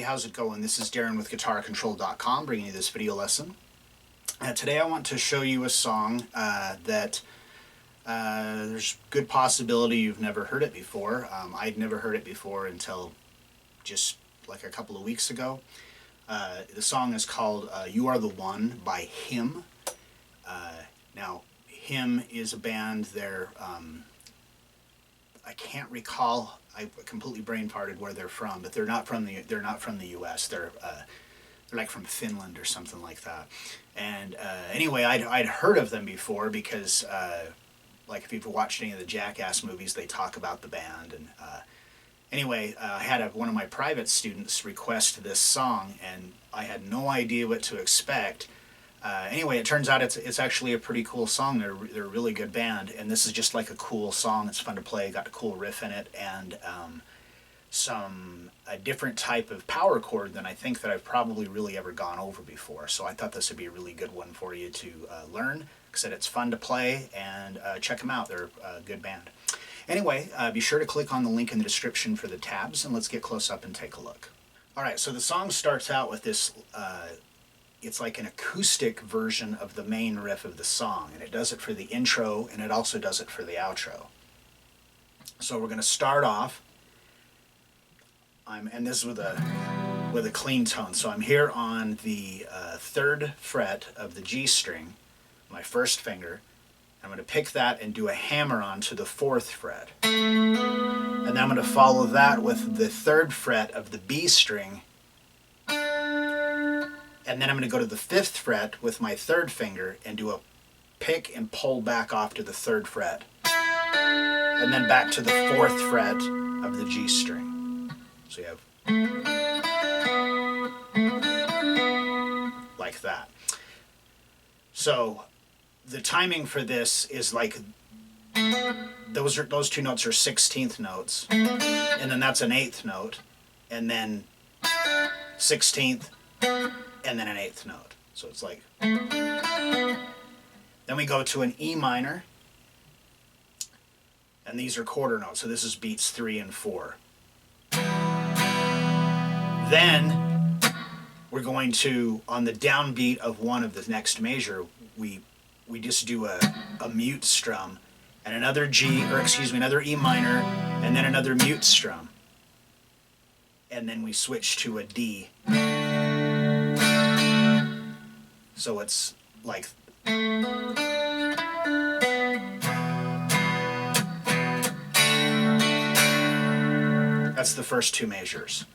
how's it going? This is Darrin with GuitarControl.com bringing you this video lesson. Today I want to show you a song that there's good possibility you've never heard it before. I'd never heard it before until just like a couple of weeks ago. The song is called You Are the One by Him. Now, Him is a band. They're I can't recall. I completely brain farted where they're from, but they're not from the U.S. They're like from Finland or something like that. And anyway, I'd heard of them before because like if you've watched any of the Jackass movies, they talk about the band. And anyway, I had one of my private students request this song, and I had no idea what to expect. Anyway, it turns out it's actually a pretty cool song. They're a really good band, and this is just like a cool song. It's fun to play, got a cool riff in it, and a different type of power chord than I think that I've probably really ever gone over before. So I thought this would be a really good one for you to learn. Like I said, it's fun to play, and check them out. They're a good band. Anyway, be sure to click on the link in the description for the tabs, and let's get close up and take a look. All right, so the song starts out with this it's like an acoustic version of the main riff of the song, and it does it for the intro, and it also does it for the outro. So we're going to start off, and this is with a clean tone. So I'm here on the 3rd fret of the G string, my first finger. I'm going to pick that and do a hammer onto the 4th fret. And then I'm going to follow that with the 3rd fret of the B string. And then I'm going to go to the 5th fret with my 3rd finger and do a pick and pull back off to the 3rd fret. And then back to the 4th fret of the G string. So you have like that. So the timing for this is like those two notes are 16th notes, and then that's an 8th note, and then 16th, and then an 8th note. So it's like, then we go to an E minor, and these are quarter notes. So this is beats 3 and 4. Then we're going to, on the downbeat of one of the next measure, we just do a mute strum and another another E minor, and then another mute strum. And then we switch to a D. So it's like, that's the first two measures.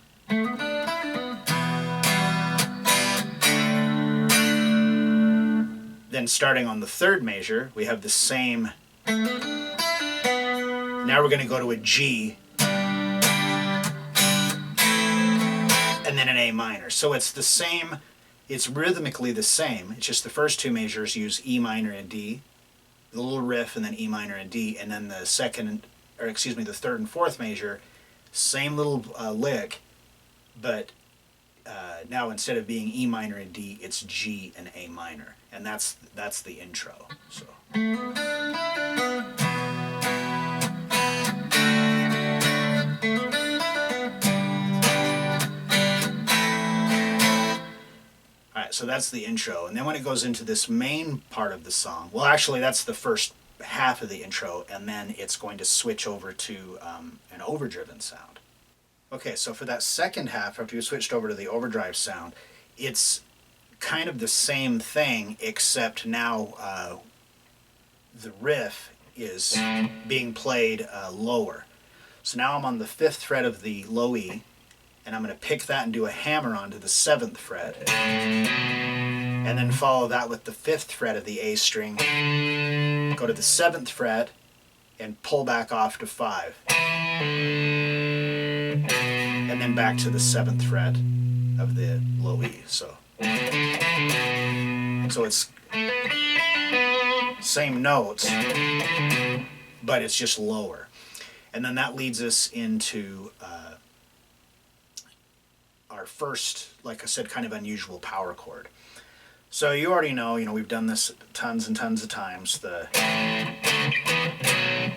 Then starting on the 3rd measure, we have the same. Now we're going to go to a G, and then an A minor. So it's the same, it's rhythmically the same. It's just the first two measures use E minor and D, the little riff, and then E minor and D, and then the 3rd and 4th measure, same little lick, but now instead of being E minor and D, it's G and A minor. And that's the intro. So. Alright, so that's the intro. And then when it goes into this main part of the song, well actually that's the first half of the intro, and then it's going to switch over to an overdriven sound. Okay, so for that second half, after you switched over to the overdrive sound, it's kind of the same thing, except now the riff is being played lower. So now I'm on the 5th fret of the low E, and I'm going to pick that and do a hammer onto the 7th fret, and then follow that with the 5th fret of the A string, go to the 7th fret, and pull back off to 5, and then back to the 7th fret of the low E. So it's same notes, but it's just lower. And then that leads us into our first, like I said, kind of unusual power chord. So you already know, we've done this tons and tons of times.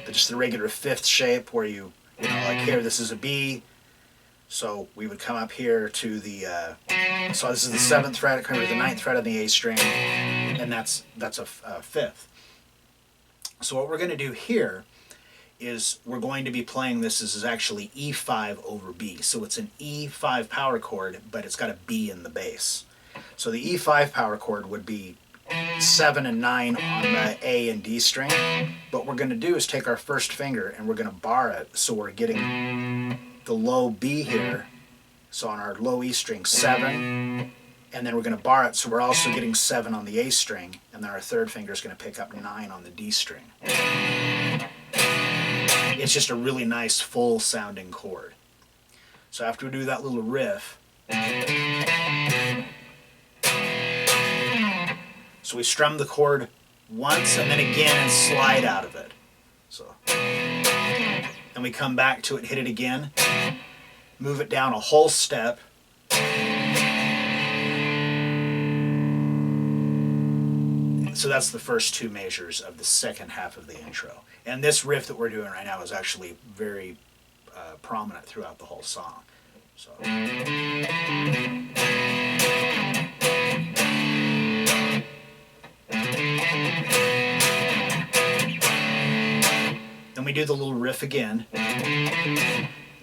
Just the regular 5th shape where like here, this is a B, So we would come up here to the, so this is the 7th fret, or the 9th fret on the A string, and that's a 5th. So what we're going to do here is we're going to be playing this as actually E5 over B. So it's an E5 power chord, but it's got a B in the bass. So the E5 power chord would be 7 and 9 on the A and D string. What we're going to do is take our first finger and we're going to bar it, so we're getting the low B here. So on our low E string, 7, and then we're going to bar it, so we're also getting 7 on the A string, and then our third finger is going to pick up 9 on the D string. It's just a really nice full sounding chord. So after we do that little riff, so we strum the chord once and then again and slide out of it. So then we come back to it, hit it again, move it down a whole step, so that's the first 2 measures of the second half of the intro. And this riff that we're doing right now is actually very prominent throughout the whole song. So. Then we do the little riff again.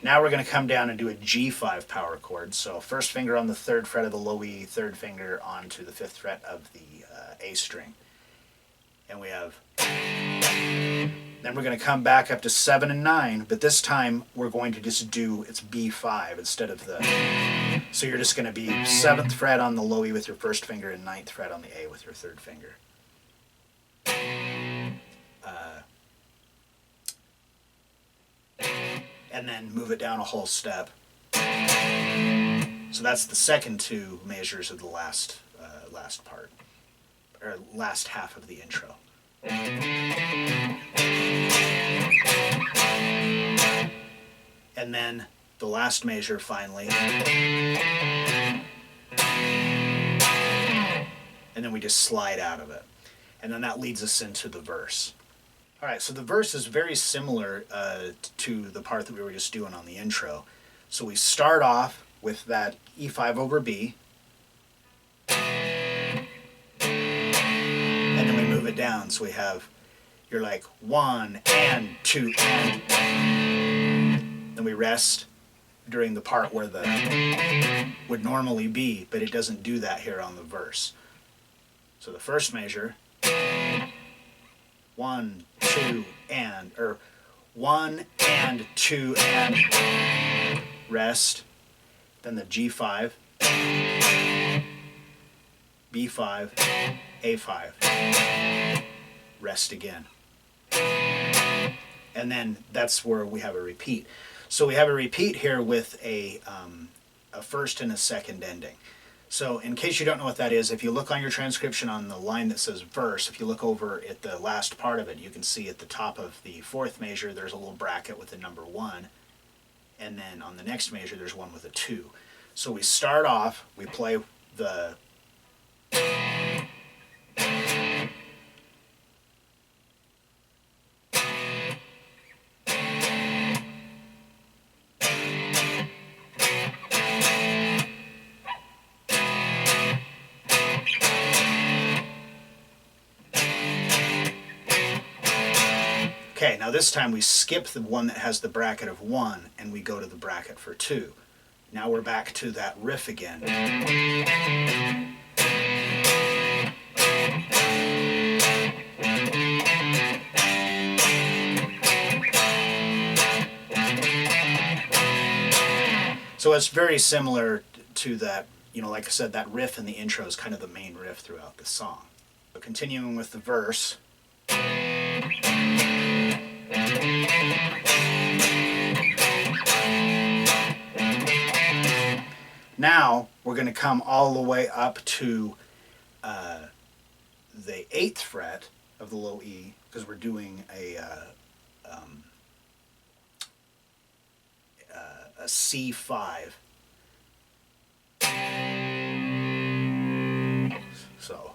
Now we're going to come down and do a G5 power chord. So first finger on the 3rd fret of the low E, third finger onto the 5th fret of the A string. And we have, then we're going to come back up to 7 and 9, but this time we're going to just do, it's B5 instead of the, so you're just going to be 7th fret on the low E with your first finger and 9th fret on the A with your third finger. And then move it down a whole step. So that's the second 2 measures of the last part, or last half of the intro. And then the last measure finally. And then we just slide out of it. And then that leads us into the verse. All right, so the verse is very similar to the part that we were just doing on the intro. So we start off with that E5 over B, and then we move it down. So we have, you're like 1 and 2 and, then we rest during the part where the would normally be, but it doesn't do that here on the verse. So the first measure, 1, 2, and, or 1 and 2 and, rest, then the G5, B5, A5, rest again. And then that's where we have a repeat. So we have a repeat here with a first and a second ending. So in case you don't know what that is, if you look on your transcription on the line that says verse, if you look over at the last part of it, you can see at the top of the 4th measure there's a little bracket with the number 1, and then on the next measure there's one with a 2. So we start off, we play the Okay, now this time we skip the one that has the bracket of 1 and we go to the bracket for 2. Now we're back to that riff again. So it's very similar to that, you know, like I said, that riff in the intro is kind of the main riff throughout the song. So continuing with the verse. Now we're going to come all the way up to the 8th fret of the low E, because we're doing a C5. So,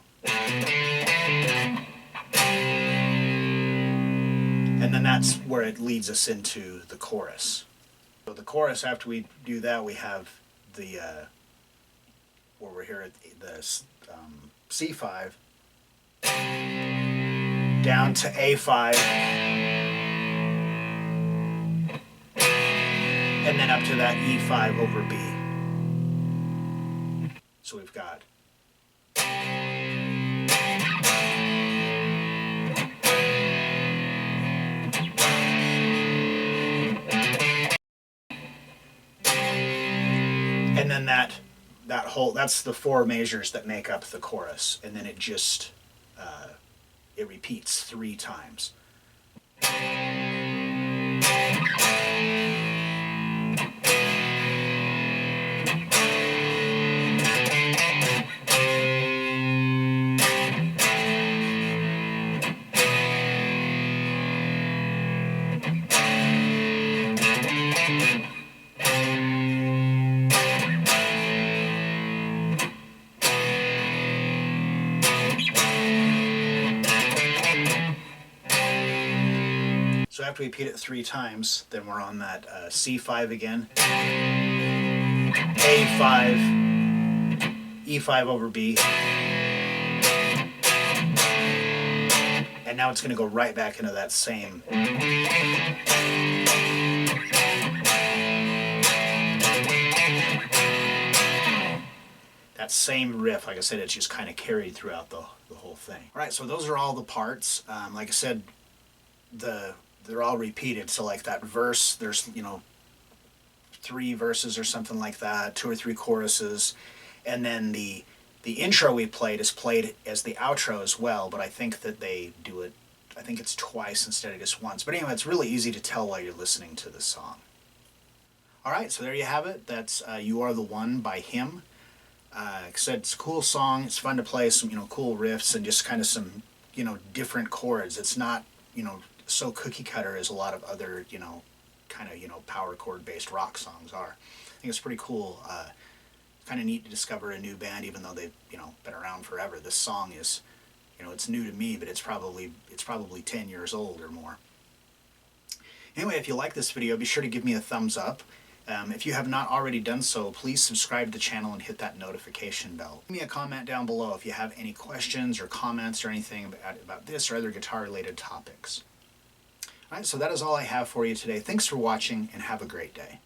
and then that's where it leads us into the chorus. So the chorus, after we do that, we have the, where we're here at the C5, down to A5, and then up to that E5 over B. So we've got and then that whole, that's the 4 measures that make up the chorus, and then it just it repeats 3 times. So after we repeat it 3 times, then we're on that C5 again, A5, E5 over B, and now it's going to go right back into that same. That same riff, like I said, it's just kind of carried throughout the whole thing. All right, so those are all the parts. Like I said, they're all repeated. So like that verse, there's 3 verses or something like that, 2 or 3 choruses, and then the intro we played is played as the outro as well. But I think that they do it. I think it's twice instead of just once. But anyway, it's really easy to tell while you're listening to the song. All right, so there you have it. That's "You Are the One" by Him. Like I said, it's a cool song. It's fun to play some cool riffs and just kind of some different chords. It's not so cookie cutter as a lot of other kind of power chord based rock songs are. I think it's pretty cool. Kind of neat to discover a new band, even though they've been around forever. This song is it's new to me, but it's probably 10 years old or more. Anyway, if you like this video, be sure to give me a thumbs up. If you have not already done so, please subscribe to the channel and hit that notification bell. Leave me a comment down below if you have any questions or comments or anything about this or other guitar related topics. All right, so that is all I have for you today. Thanks for watching and have a great day.